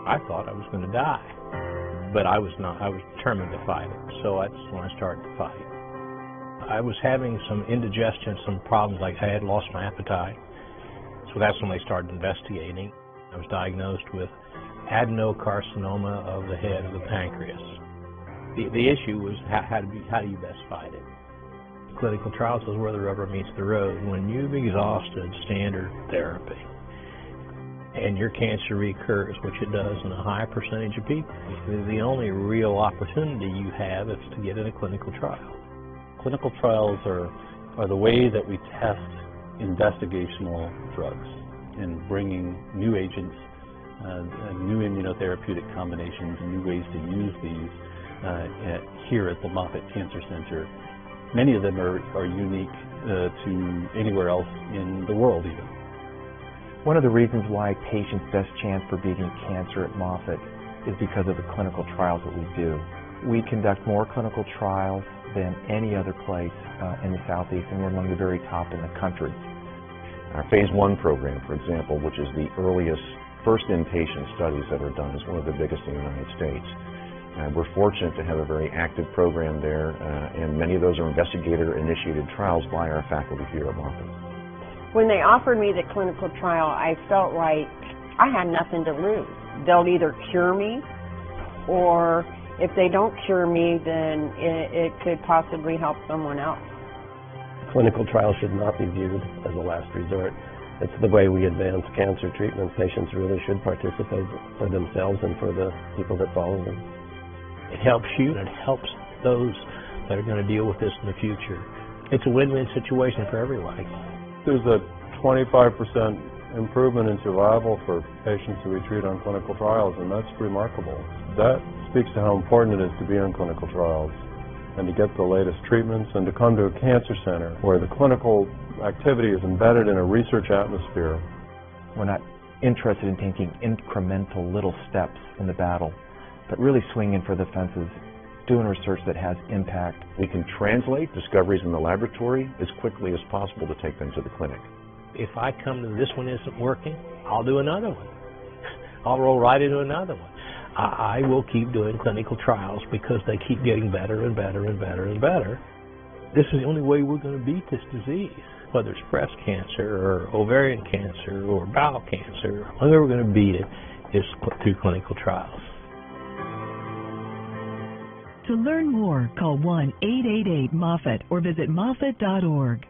I thought I was going to die, but I was not. I was determined to fight it, so that's when I started to fight. I was having some indigestion, some problems, like I had lost my appetite, so that's when they started investigating. I was diagnosed with adenocarcinoma of the head of the pancreas. The issue was how do you best fight it? Clinical trials is where the rubber meets the road. When you've exhausted standard therapy and your cancer recurs, which it does in a high percentage of people, the only real opportunity you have is to get in a clinical trial. Clinical trials are the way that we test investigational drugs and bringing new agents, new immunotherapeutic combinations, and new ways to use these here at the Moffitt Cancer Center. Many of them are unique to anywhere else in the world even. One of the reasons why patients' best chance for beating cancer at Moffitt is because of the clinical trials that we do. We conduct more clinical trials than any other place in the Southeast, and we're among the very top in the country. Our Phase 1 program, for example, which is the earliest first inpatient studies that are done, is one of the biggest in the United States. We're fortunate to have a very active program there, and many of those are investigator-initiated trials by our faculty here at Moffitt. When they offered me the clinical trial, I felt like I had nothing to lose. They'll either cure me, or if they don't cure me, then it could possibly help someone else. Clinical trials should not be viewed as a last resort. It's the way we advance cancer treatment. Patients really should participate for themselves and for the people that follow them. It helps you, and it helps those that are going to deal with this in the future. It's a win-win situation for everybody. There's a 25% improvement in survival for patients who we treat on clinical trials, and that's remarkable. That speaks to how important it is to be on clinical trials and to get the latest treatments and to come to a cancer center where the clinical activity is embedded in a research atmosphere. We're not interested in taking incremental little steps in the battle, but really swinging for the fences, doing research that has impact. We can translate discoveries in the laboratory as quickly as possible to take them to the clinic. If I come to this one isn't working, I'll do another one. I'll roll right into another one. I will keep doing clinical trials because they keep getting better and better and better and better. This is the only way we're going to beat this disease, whether it's breast cancer or ovarian cancer or bowel cancer. The only way we're going to beat it is through clinical trials. To learn more, call 1-888-MOFFATT or visit moffitt.org.